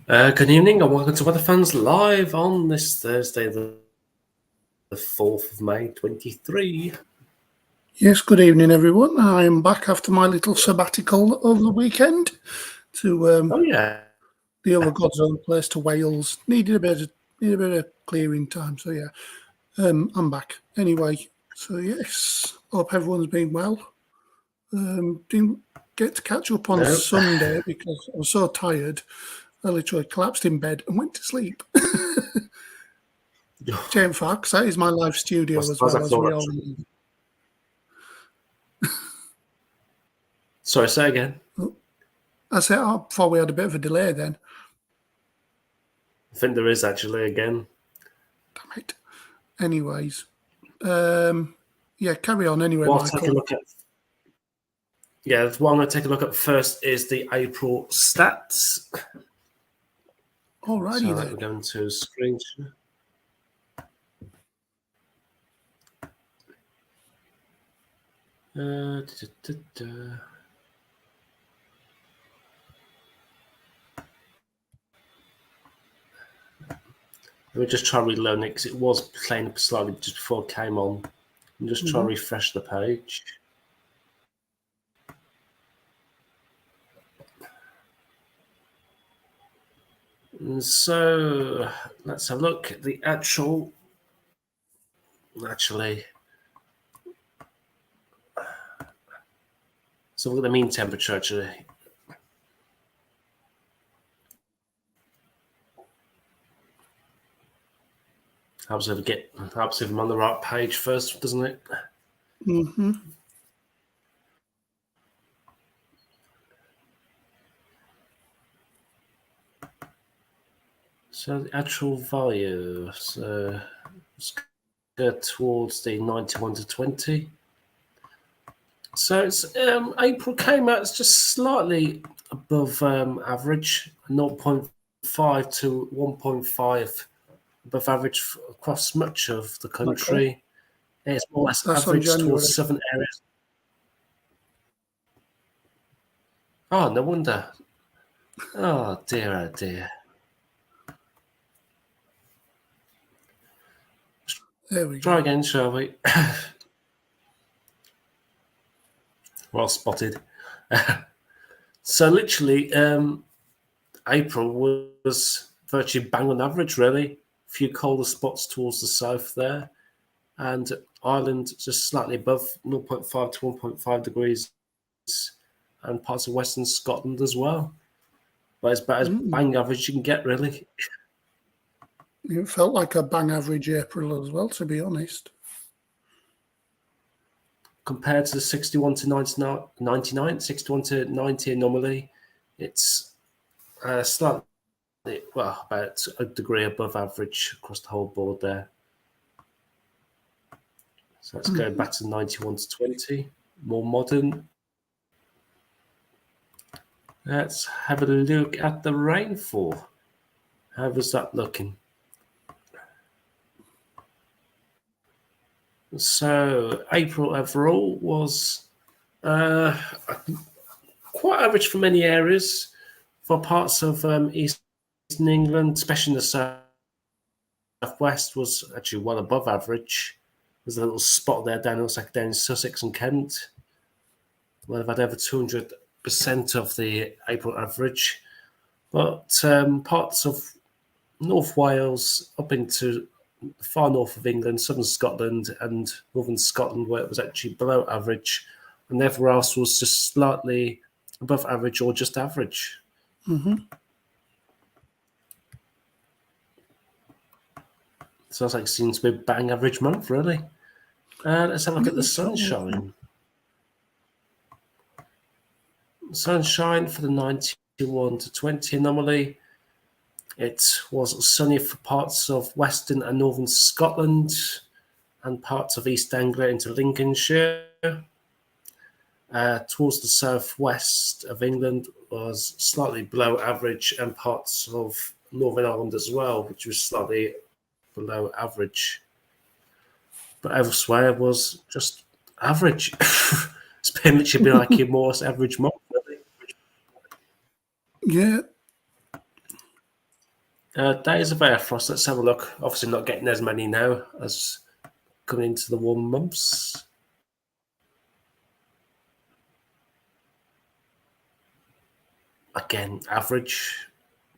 Good evening and welcome to Weather Fans Live on this Thursday, the 4th of May 23. Yes, good evening, everyone. I am back after my little sabbatical over the weekend to the other God's own place to Wales. Needed a bit of clearing time, so yeah, I'm back anyway. So yes, hope everyone's been well. Didn't get to catch up on Sunday because I was so tired. I literally collapsed in bed and went to sleep. Jane Fox, that is my live studio as well as we all know. Sorry, say again. I said, before we had a bit of a delay then. I think there is actually again. Damn it. Anyways. Yeah, carry on anyway, Well, Michael. take a look at, the one I'm going to take a look at first is the April stats. Alrighty so then. We're going to screen share. Let me just try and reload it because it was playing slightly just before it came on. And just try and refresh the page. And so let's have a look at the actually. So look at the mean temperature actually. Helps if I'm on the right page first, doesn't it? Mm-hmm. So the actual value, so let's go towards the 91 to 20. So it's April came out, it's just slightly above average, 0.5 to 1.5 above average across much of the country. Okay. It's more or less That's average towards southern areas. Oh, no wonder. Oh dear, oh dear. There we Try go. again, shall we? Well spotted. So literally, April was virtually bang on average, really. A few colder spots towards the south there, and Ireland just slightly above 0.5 to 1.5 degrees, and parts of Western Scotland as well. But it's about as bang average you can get, really. It felt like a bang average April as well, to be honest. Compared to the 61 to 99, 61 to 90 anomaly, it's slightly, well, about a degree above average across the whole board there. So let's go back to 91 to 20, more modern. Let's have a look at the rainfall. How was that looking? So April overall was quite average for many areas. For parts of Eastern England, especially in the southwest, was actually well above average. There's a little spot there down, looks like down in Sussex and Kent, where they've had over 200% of the April average. But parts of North Wales up into the far north of England, southern Scotland and northern Scotland, where it was actually below average, and everywhere else was just slightly above average or just average. Sounds like it seems to be a bang average month, really. Let's have a look at the sunshine. Sunshine for the 91 to 20 anomaly. It was sunny for parts of western and northern Scotland and parts of East Anglia into Lincolnshire. Towards the southwest of England was slightly below average, and parts of Northern Ireland as well, which was slightly below average. But elsewhere was just average. It's been literally been like your most average month, really. Yeah. Days of air frost, let's have a look. Obviously not getting as many now as coming into the warm months. Again, average,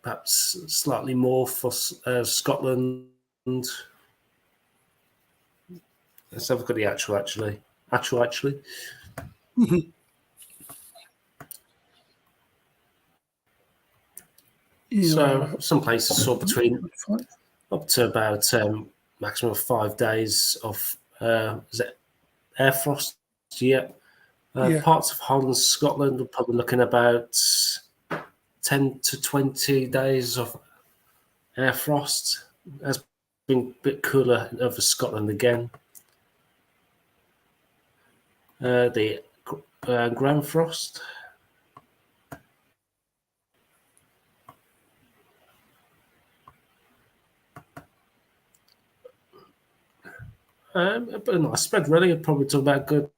perhaps slightly more for Scotland. Let's have a look at the actually. So some places saw between up to about maximum of 5 days of is it air frost? Yeah. Parts of Holland, Scotland, we're probably looking about 10 to 20 days of air frost. Has been a bit cooler over Scotland again. The ground frost. But a nice spread, really. I'd probably talk about good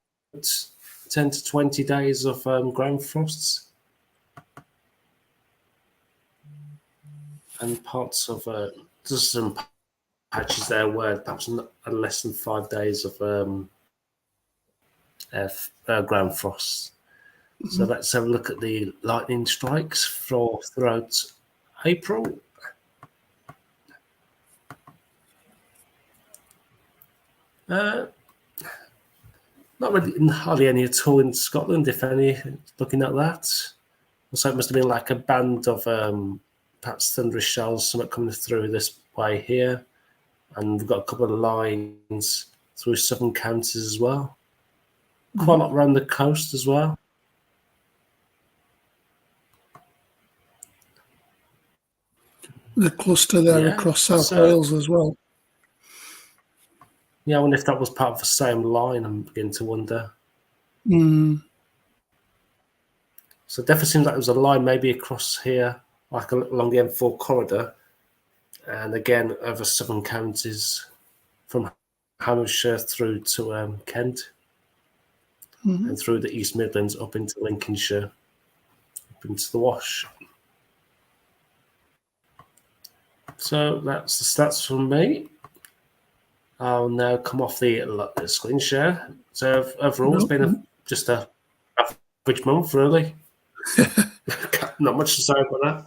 10 to 20 days of ground frosts. And parts of just some patches there where perhaps less than 5 days of ground frost. So let's have a look at the lightning strikes throughout April. Not really, hardly any at all in Scotland, if any. Looking at that, so it must have been like a band of perhaps thunderous shells, something coming through this way here, and we've got a couple of lines through southern counties as well. Quite a lot around the coast as well. The cluster there across South Wales as well. Yeah, I wonder if that was part of the same line. I'm beginning to wonder. So it definitely seems like there was a line maybe across here, like along the M4 corridor, and again over southern counties from Hampshire through to Kent, and through the East Midlands up into Lincolnshire, up into the Wash. So that's the stats from me. I'll now come off the screen share. So overall, it's been just a average month, really. Not much to say about that.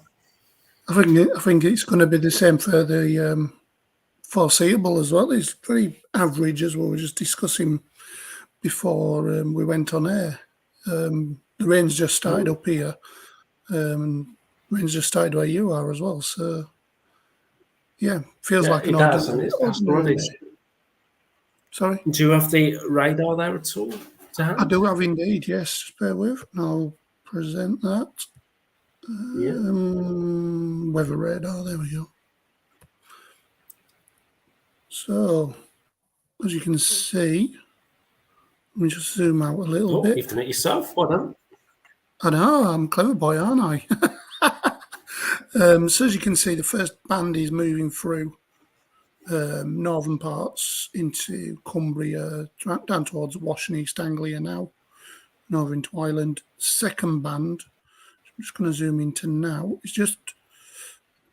I think it's going to be the same for the foreseeable as well. It's pretty average, as we were just discussing before we went on air. The rain's just started up here. Rain's just started where you are as well. So, yeah, feels like an ordinary day. Sorry? Do you have the radar there at all to hand? I do have indeed, yes. Just bear with. I'll present that. Weather radar, there we go. So, as you can see, let me just zoom out a little bit. You've done it yourself, well done. I know, I'm a clever boy, aren't I? So as you can see, the first band is moving through northern parts into Cumbria, down towards Wash and East Anglia now, and over into Ireland. Second band, I'm just going to zoom into now, is just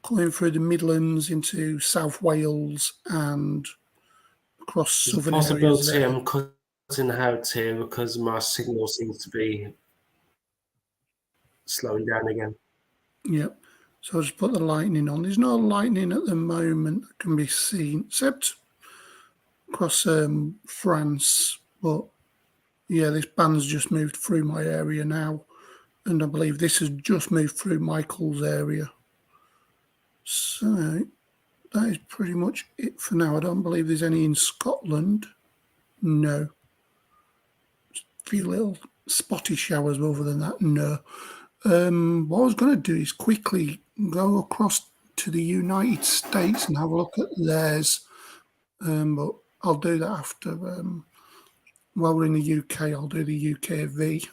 going through the Midlands into South Wales and across southern areas there. I'm cutting out here because my signal seems to be slowing down again. Yep. So I'll just put the lightning on. There's no lightning at the moment that can be seen, except across France. But yeah, this band's just moved through my area now. And I believe this has just moved through Michael's area. So that is pretty much it for now. I don't believe there's any in Scotland. No. Just a few little spotty showers, other than that, no. What I was going to do is quickly go across to the United States and have a look at theirs. But I'll do that after. While we're in the UK, I'll do the UKV,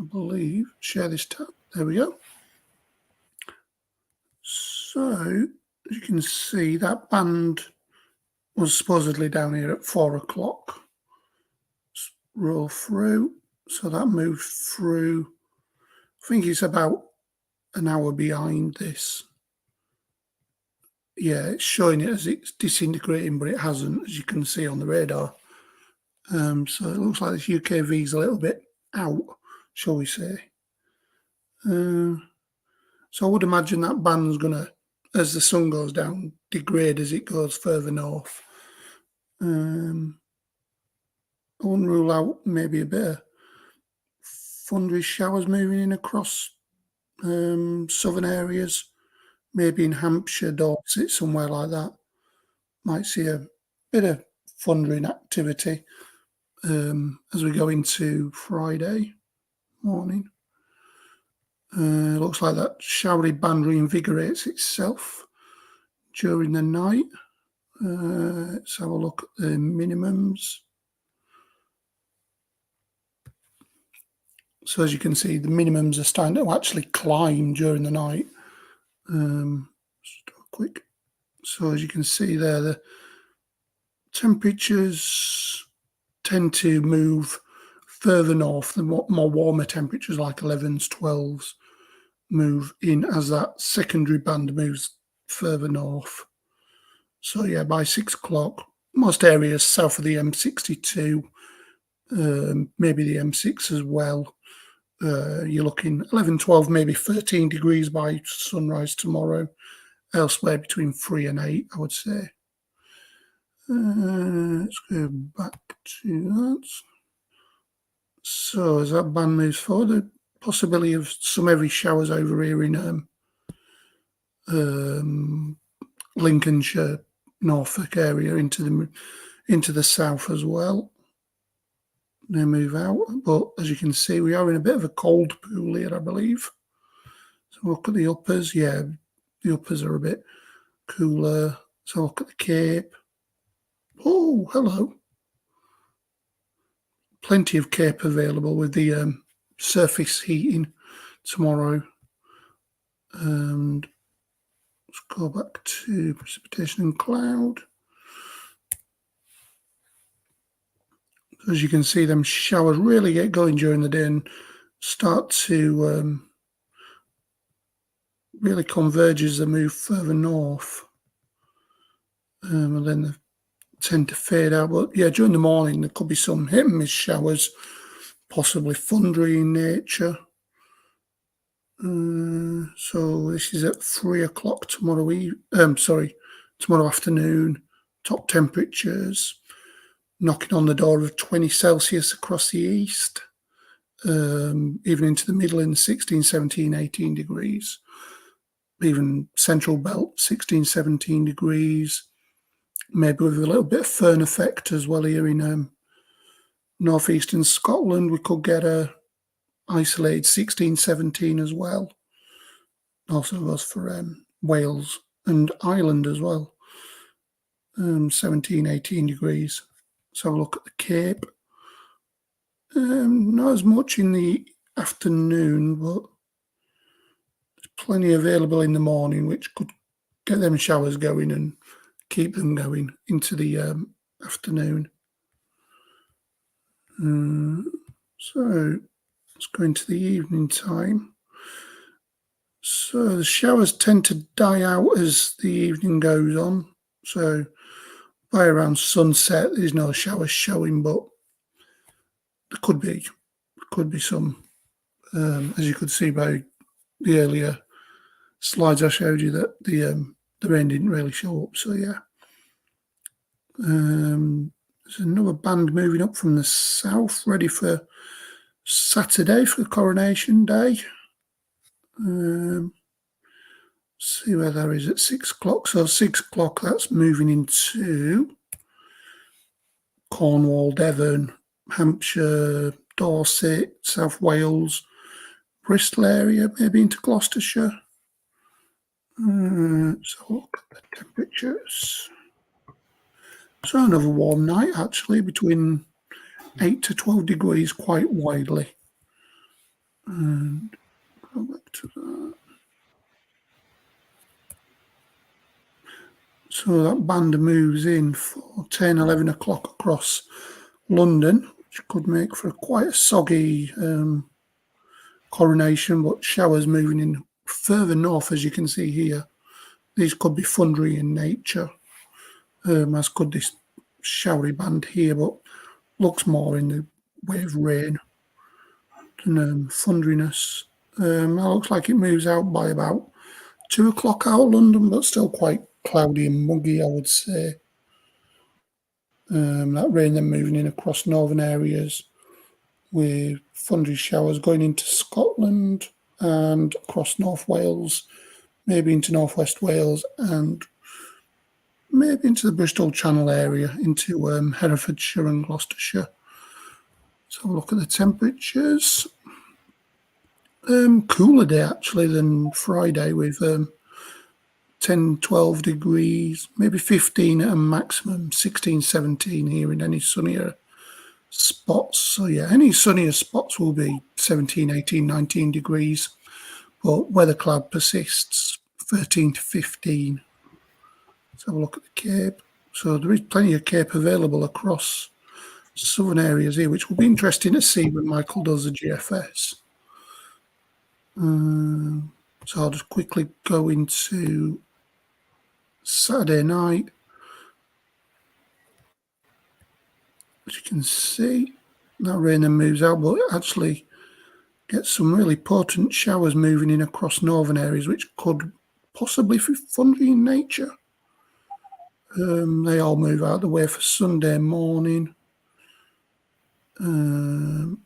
I believe. Share this tab. There we go. So, as you can see, that band was supposedly down here at 4 o'clock. Roll through. So that moved through. I think it's about an hour behind this. Yeah, it's showing it as it's disintegrating, but it hasn't, as you can see on the radar. So it looks like this UKV is a little bit out, shall we say. So I would imagine that band's going to, as the sun goes down, degrade as it goes further north. I wouldn't rule out maybe a bit of thunderous showers moving in across southern areas, maybe in Hampshire, Dorset, somewhere like that. Might see a bit of thundering activity as we go into Friday morning. Looks like that showery band reinvigorates itself during the night. Let's have a look at the minimums. So as you can see, the minimums are starting to actually climb during the night. Just do a quick. So as you can see there, the temperatures tend to move further north. The more warmer temperatures, like 11s, 12s, move in as that secondary band moves further north. So yeah, by 6 o'clock, most areas south of the M62, maybe the M6 as well. You're looking 11, 12, maybe 13 degrees by sunrise tomorrow. Elsewhere between 3 and 8, I would say. Let's go back to that. So as that band moves forward, the possibility of some heavy showers over here in Lincolnshire, Norfolk area into the south as well. They move out, but as you can see, we are in a bit of a cold pool here, I believe. So look at the uppers. Yeah, the uppers are a bit cooler. So look at the Cape. Oh, hello. Plenty of Cape available with the surface heating tomorrow. And let's go back to precipitation and cloud. As you can see, them showers really get going during the day and start to really converge as they move further north. and then they tend to fade out. But yeah, during the morning there could be some hit and miss showers, possibly thundery in nature. So this is at 3 o'clock tomorrow. Tomorrow afternoon. Top temperatures knocking on the door of 20 Celsius across the east, even into the Midlands, 16, 17, 18 degrees. Even Central Belt, 16, 17 degrees. Maybe with a little bit of fern effect as well here in northeastern Scotland. We could get a isolated 16, 17 as well. Also goes for Wales and Ireland as well. 17, 18 degrees. Let's have a look at the Cape. Not as much in the afternoon, but there's plenty available in the morning, which could get them showers going and keep them going into the afternoon. So let's go into the evening time. So the showers tend to die out as the evening goes on. So by around sunset, there's no showers showing, but there could be some, as you could see by the earlier slides I showed you, that the rain didn't really show up. So yeah, there's another band moving up from the south, ready for Saturday for Coronation Day. See where that is at 6 o'clock. So 6 o'clock, that's moving into Cornwall, Devon, Hampshire, Dorset, South Wales, Bristol area, maybe into Gloucestershire. So look at the temperatures. So another warm night, actually, between 8 to 12 degrees quite widely. And go back to that. So that band moves in for 10, 11 o'clock across London, which could make for quite a soggy coronation, but showers moving in further north, as you can see here. These could be thundery in nature, as could this showery band here, but looks more in the way of rain than thunderiness. That looks like it moves out by about 2 o'clock out of London, but still quite cloudy and muggy, I would say. That rain then moving in across northern areas with thundery showers going into Scotland and across North Wales, maybe into Northwest Wales and maybe into the Bristol Channel area, into Herefordshire and Gloucestershire. So look at the temperatures. Cooler day actually than Friday with 10, 12 degrees, maybe 15 at a maximum, 16, 17 here in any sunnier spots. So yeah, any sunnier spots will be 17, 18, 19 degrees, but weather cloud persists, 13 to 15. Let's have a look at the Cape. So there is plenty of Cape available across southern areas here, which will be interesting to see when Michael does the GFS. So I'll just quickly go into Saturday night. As you can see, that rain then moves out, but actually gets some really potent showers moving in across northern areas, which could possibly be thundery in nature. They all move out the way for Sunday morning. Let's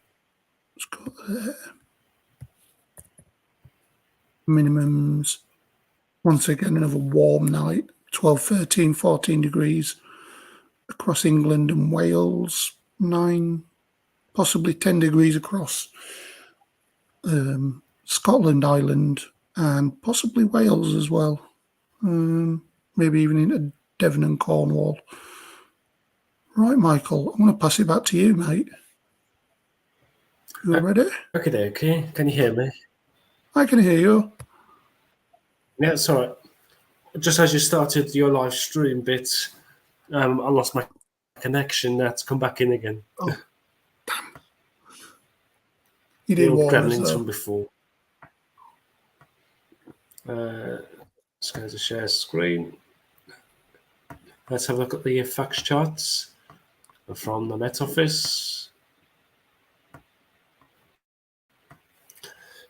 go there. Minimums. Once again, another warm night, 12, 13, 14 degrees across England and Wales, 9, possibly 10 degrees across Scotland, Ireland, and possibly Wales as well. Maybe even into Devon and Cornwall. Right, Michael, I'm going to pass it back to you, mate. You ready? Okay. Can you hear me? I can hear you. Yeah, it's all right. Just as you started your live stream bit, I lost my connection. That's come back in again. Oh, damn. You did warn us, though. From before. Just going to share screen. Let's have a look at the fax charts from the Met Office.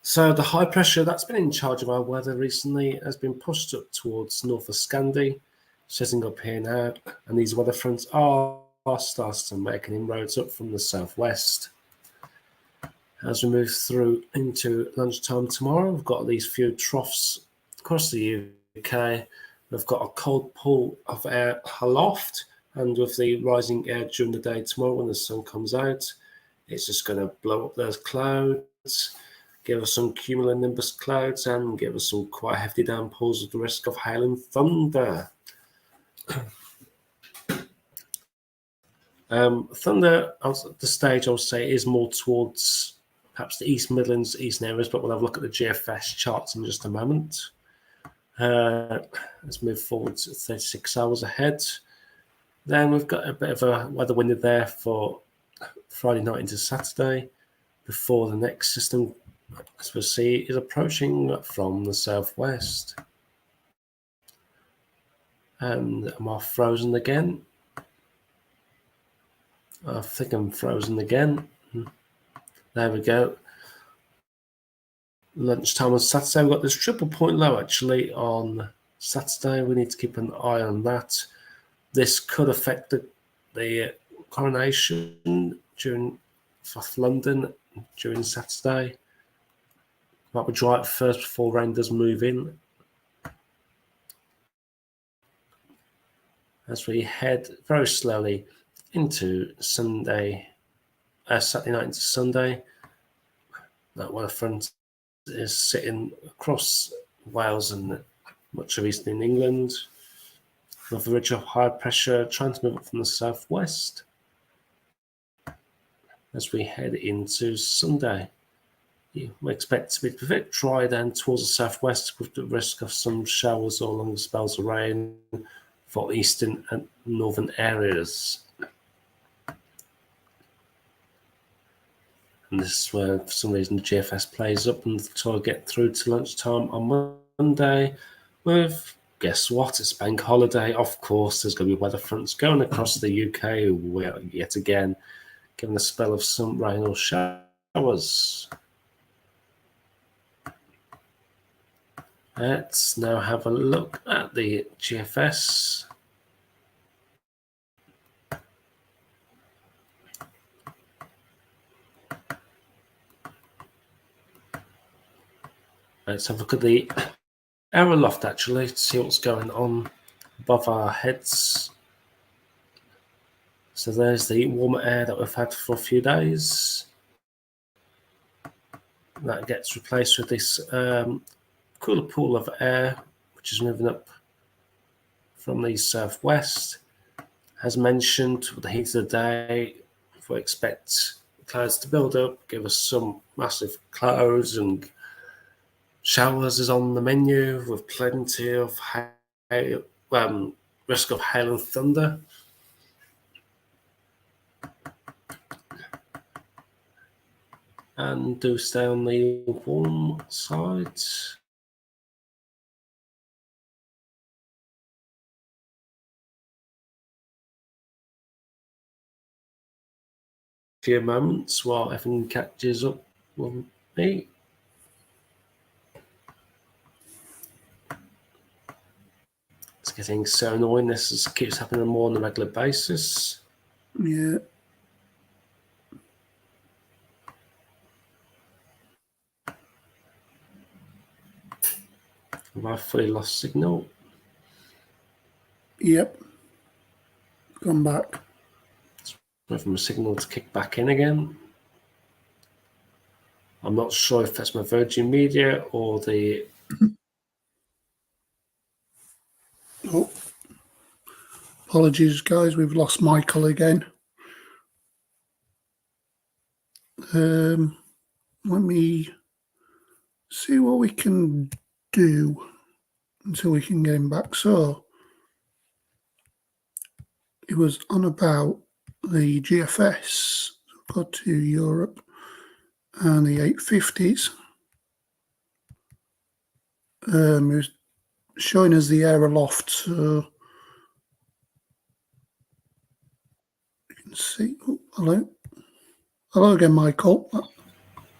So the high pressure that's been in charge of our weather recently has been pushed up towards north of Scandi, setting up here now, and these weather fronts are starting to make inroads up from the southwest. As we move through into lunchtime tomorrow, we've got these few troughs across the UK. We've got a cold pull of air aloft, and with the rising air during the day tomorrow when the sun comes out, it's just going to blow up those clouds, give us some cumulonimbus clouds, and give us some quite hefty downpours with the risk of hail and thunder. Thunder, at the stage, I would say, is more towards perhaps the East Midlands, eastern areas, but we'll have a look at the GFS charts in just a moment. Let's move forward to 36 hours ahead. Then we've got a bit of a weather window there for Friday night into Saturday before the next system, as we'll see, is approaching from the southwest. And am I frozen again? I think I'm frozen again. There we go. Lunchtime on Saturday. We've got this triple point low actually on Saturday. We need to keep an eye on that. This could affect the coronation during South London during Saturday. Might be dry at first before rain does move in. As we head very slowly into Saturday night into Sunday, that weather front is sitting across Wales and much of eastern England, with a ridge of high pressure trying to move up from the southwest. As we head into Sunday, we expect to be a bit dry then towards the southwest, with the risk of some showers or longer spells of rain for eastern and northern areas. And this is where, for some reason, the GFS plays up until I get through to lunchtime on Monday with, guess what, it's bank holiday. Of course, there's going to be weather fronts going across the UK, yet again, giving a spell of some rain or showers. Let's now have a look at the GFS. Let's have a look at the air aloft actually to see what's going on above our heads. So there's the warmer air that we've had for a few days. That gets replaced with this cooler pool of air, which is moving up from the southwest. As mentioned, with the heat of the day, we expect clouds to build up, give us some massive clouds, and showers is on the menu with plenty of risk of hail and thunder. And do stay on the warm side. A few moments while everything catches up with me. It's getting so annoying. This keeps happening more on a regular basis. Yeah. Have I fully lost signal? Yep. Gone back. Wait for my signal to kick back in again. I'm not sure if that's my Virgin Media or the... Oh. Apologies, guys. We've lost Michael again. Let me see what we can do until we can get him back. So it was on about the GFS. Go to Europe and the 850s. It was showing us the air aloft. So Let's see. Oh, hello. Hello again, Michael.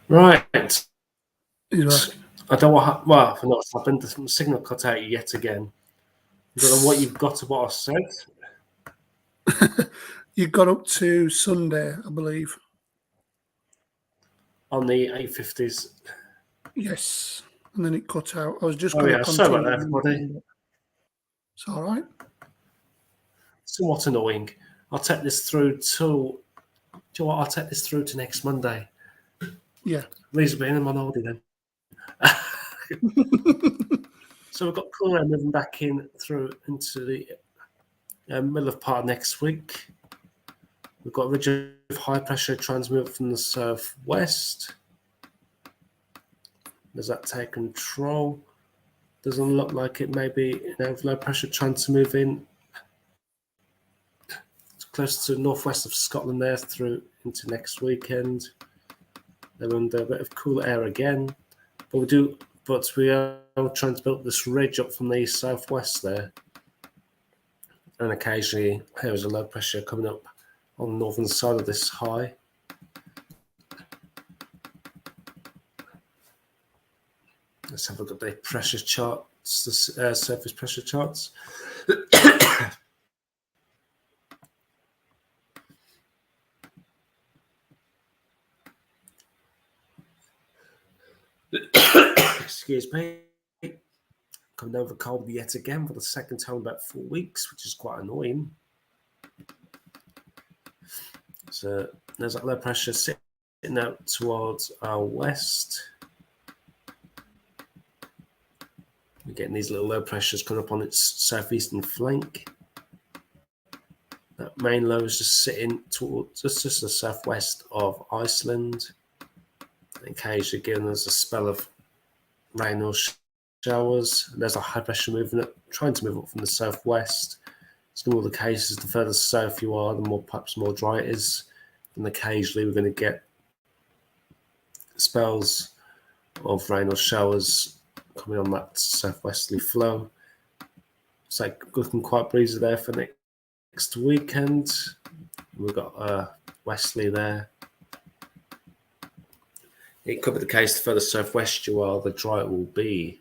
Right. He's back. I don't know what's happened. The signal cut out yet again. I don't know what you've got to what I said. You got up to Sunday, I believe. On the 850s. Yes. And then it cut out. I was just going to continue. Sorry about that, everybody. It's all right. Somewhat annoying. I'll take this through to... Do you know what? I'll take this through to next Monday. Yeah. Reason being, I'm on holiday then. So we've got Coronation moving back in through into the middle of part next week. We've got ridge of high pressure transmit from the southwest. Does that take control? Doesn't look like it may be low pressure trying to move in. It's close to the northwest of Scotland there through into next weekend. They're under a bit of cool air again. But we are trying to build this ridge up from the southwest there. And occasionally there's a low pressure coming up on the northern side of this high. Let's have a look at the pressure charts, the surface pressure charts. Excuse me. Coming over cold yet again for the second time in about 4 weeks, which is quite annoying. So there's that low pressure sitting out towards our west. We're getting these little low pressures coming up on its southeastern flank. That main low is just sitting towards just the southwest of Iceland. Occasionally giving us a spell of rain or showers. There's a high pressure moving up, trying to move up from the southwest. It's in all the cases, the further south you are, the more perhaps more dry it is. And occasionally we're going to get spells of rain or showers coming on that southwesterly flow. It's like looking quite breezy there for next weekend. We've got westerly there. It could be the case the further southwest you are, the drier it will be.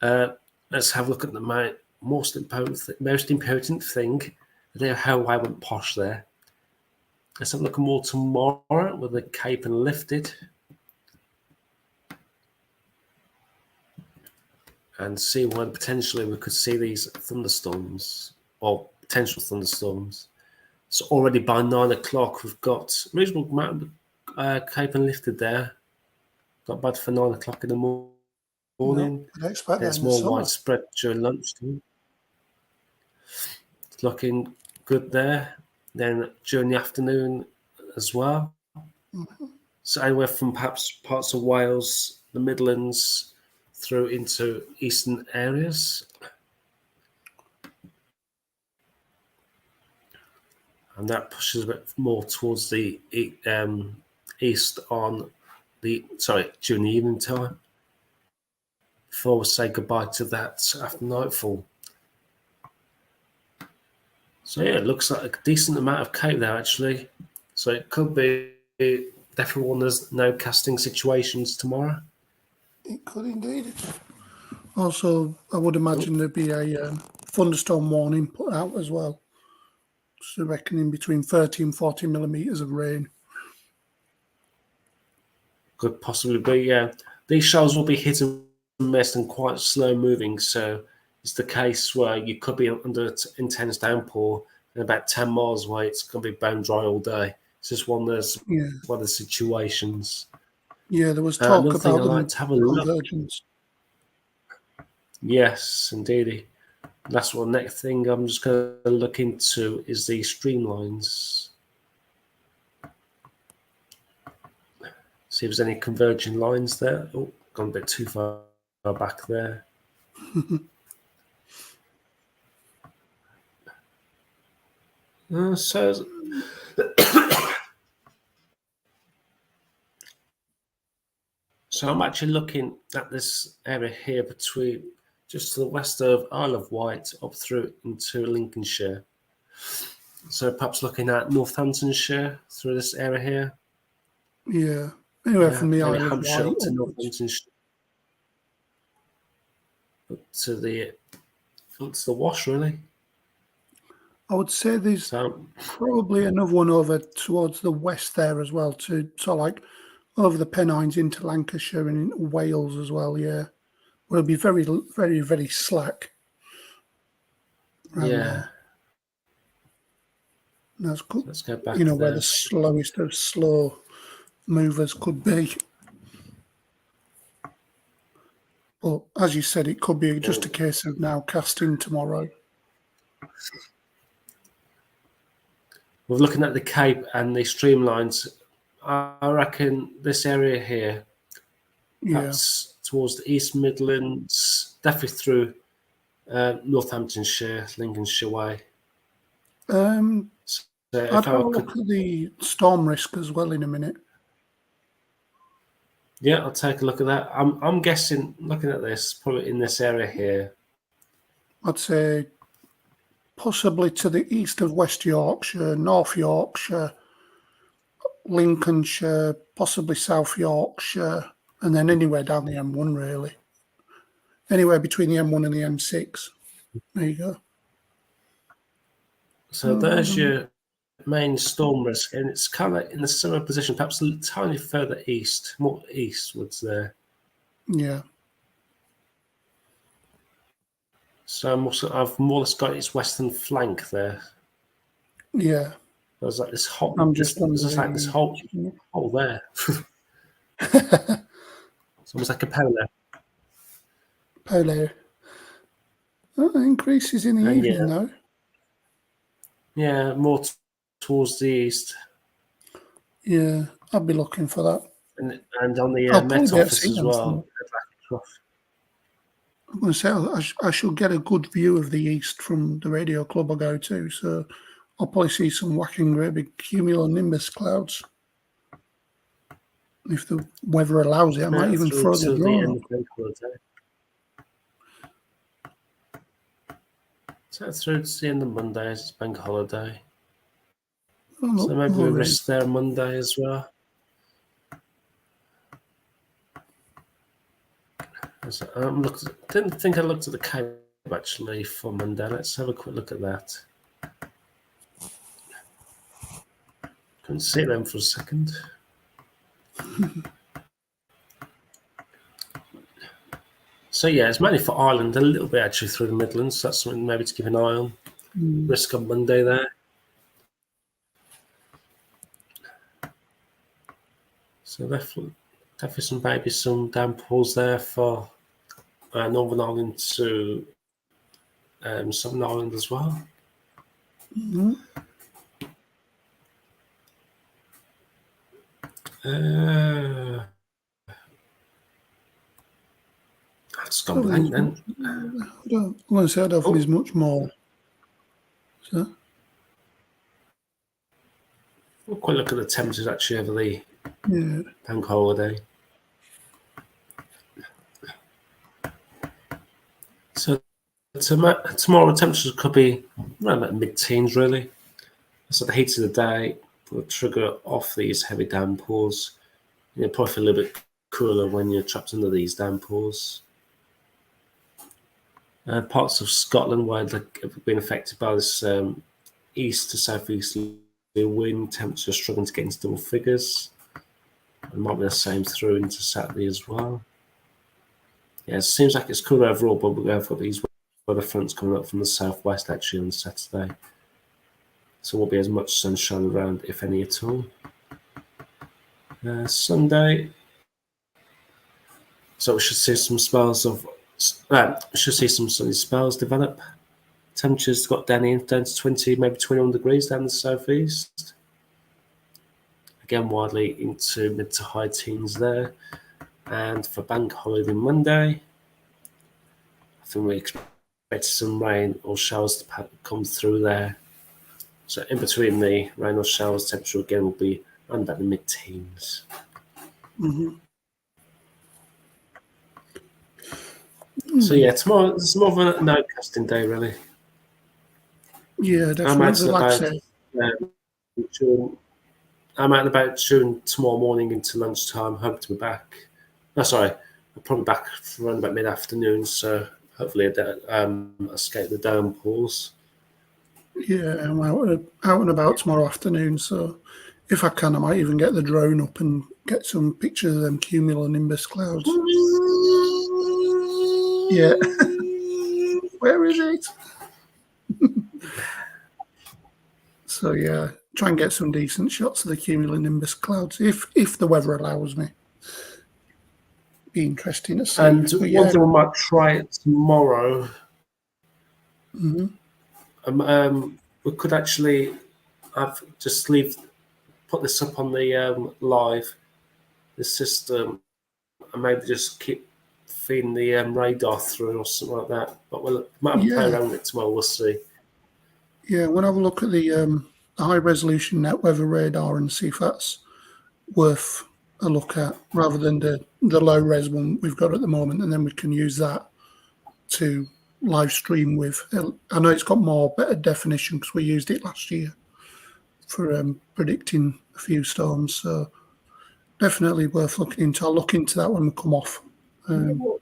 Let's have a look at the most important thing. There, how I went posh there. Let's have a look more tomorrow with the cape and lifted. And see when potentially we could see these thunderstorms or potential thunderstorms. So already by 9 o'clock, we've got reasonable amount of cape and lifted there. Not bad for 9 o'clock in the morning. No, it's more widespread during lunchtime. It's looking good there. Then during the afternoon as well. Mm-hmm. So anywhere from perhaps parts of Wales, the Midlands, through into eastern areas. And that pushes a bit more towards the east on during the evening time. Before we say goodbye to that after nightfall. So yeah, it looks like a decent amount of cape there actually. So it could be definitely one of those no casting situations tomorrow. It could indeed. Also, I would imagine there'd be a thunderstorm warning put out as well. So reckoning between 30 and 40 millimetres of rain. Could possibly be, yeah. These showers will be hit and miss and quite slow moving, so it's the case where you could be under intense downpour and about 10 miles away it's going to be bone dry all day. It's just one of the situations. Yeah, there was talk about I'd like to have a look. Yes, indeed. That's what the next thing I'm just going to look into is the streamlines. See if there's any converging lines there. Oh, gone a bit too far back there. So I'm actually looking at this area here between just to the west of Isle of Wight up through into Lincolnshire. So perhaps looking at Northamptonshire through this area here. Yeah. Anywhere from the maybe Isle of Hampshire Wight to upwards. Northamptonshire. Up to the Wash, really. I would say there's probably another one over towards the west there as well, to sort of like over the Pennines into Lancashire and into Wales as well. Yeah, but it'll be very, very, very slack. Yeah. That's good. Let's go back. Where the slowest of slow movers could be. But as you said, it could be just a case of now casting tomorrow. We're looking at the Cape and the streamlines. I reckon this area here, perhaps towards the East Midlands, definitely through Northamptonshire, Lincolnshire way. I'd have a look at the storm risk as well in a minute. Yeah, I'll take a look at that. I'm guessing, looking at this, probably in this area here. I'd say possibly to the east of West Yorkshire, North Yorkshire, Lincolnshire, possibly South Yorkshire, and then anywhere down the M1, really. Anywhere between the M1 and the M6. There you go. So there's your main storm risk, and it's kind of in a similar position, perhaps a tiny further east, more eastwards there. Yeah. So I've more or less got its western flank there. Yeah. There's like this hole. I'm just there's like this hole there. It's almost like a polo. Polo. Increases in the evening, though. Yeah, more towards the east. Yeah, I'd be looking for that. And on the Met Office as well. I'm going to say I should get a good view of the east from the radio club I go to, so I'll probably see some whacking great big cumulonimbus clouds. If the weather allows it, I might even throw the drone up. So through to the end of Monday, it's bank holiday. Oh, so maybe we risk there Monday as well. Didn't think I looked at the Cape actually for Monday. Let's have a quick look at that. Couldn't see them for a second. So yeah, it's mainly for Ireland, a little bit actually through the Midlands. So that's something maybe to keep an eye on. Risk on Monday there. So definitely some downpours there for Northern Ireland to Southern Ireland as well. It's gone blank then. I don't think there's much more. So? We'll quite look at the temperatures actually over the bank holiday. So tomorrow the temperatures could be around about mid-teens really. So the heat of the day will trigger off these heavy downpours. You'll probably feel a little bit cooler when you're trapped under these downpours. Parts of Scotland where they've been affected by this east to southeast wind, temperatures struggling to get into double figures. It might be the same through into Saturday as well. Yeah, it seems like it's cool overall, but we've got these weather fronts coming up from the southwest actually on Saturday. So won't be as much sunshine around, if any at all. Sunday, so we should see some spells of sunny spells develop. Temperatures got down to 20, maybe 21 degrees down the southeast. Again, widely into mid to high teens there. And for bank holiday Monday, I think we expect some rain or showers to come through there. So in between the rain or showers, temperature again will be around about the mid-teens. So yeah, tomorrow is more of a no casting day, really. Yeah, definitely. Like I say, I'm out and about during tomorrow morning into lunchtime. Hope to be back. No, sorry, I'm probably back around about mid-afternoon. So hopefully I don't escape the downpours. Yeah, I'm out and about tomorrow afternoon. So if I can, I might even get the drone up and get some pictures of them cumulonimbus clouds. Yeah. Where is it? So yeah, try and get some decent shots of the cumulonimbus clouds if the weather allows me. Be interesting to see. And one thing we might try tomorrow. Mm-hmm. We could actually put this up on the live the system and maybe just keep feeding the radar through or something like that. But we might have to play around with it tomorrow. We'll see. Yeah, we'll have a look at the high resolution net weather radar and see if that's worth a look at rather than the low res one we've got at the moment, and then we can use that to live stream with. I know it's got better definition because we used it last year for predicting a few storms, so definitely worth looking into. I'll look into that when we come off. Well,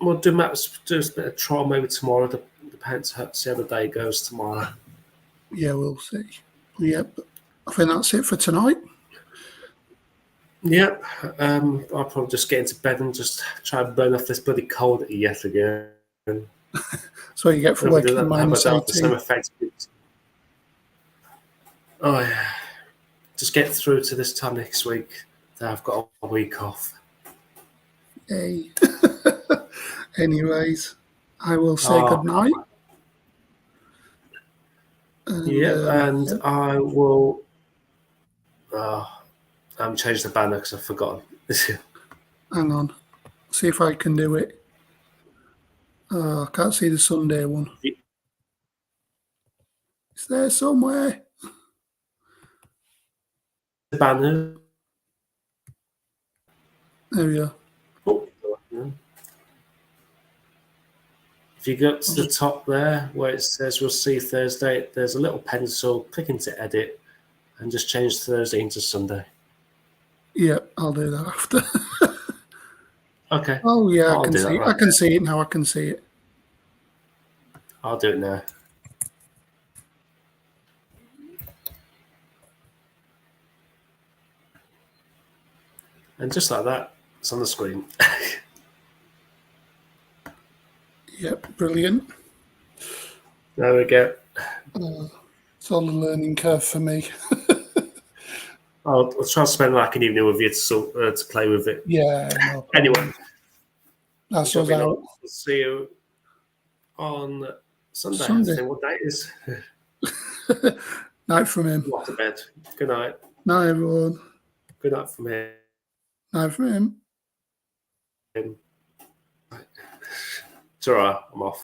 we'll do maps, do a bit of trial maybe tomorrow. Depends see how the day goes tomorrow. Yeah, we'll see. Yep, I think that's it for tonight. Yep, I'll probably just get into bed and just try and burn off this bloody cold yet again. So you get for working -18. Oh yeah, just get through to this time next week. Then I've got a week off. Hey. Anyways, I will say good night. And I will. I'm changing the banner because I've forgotten. Hang on, see if I can do it. I can't see the Sunday one. It's there somewhere. The banner. There we go. If you go to the top there where it says we'll see Thursday, there's a little pencil. Click into edit and just change Thursday into Sunday. Yeah, I'll do that after. Okay. Oh yeah, I can see it. Right. I can see it now. I can see it. I'll do it now. And just like that, it's on the screen. Yep, brilliant. There we go. It's all a learning curve for me. I'll try to spend like an evening with you to play with it. Yeah. No anyway, that's us out. See you on Sunday. I think what day it is. Night from him. Off to bed. Good night. Night, everyone. Good night from him. Night from him. It's all right. I'm off.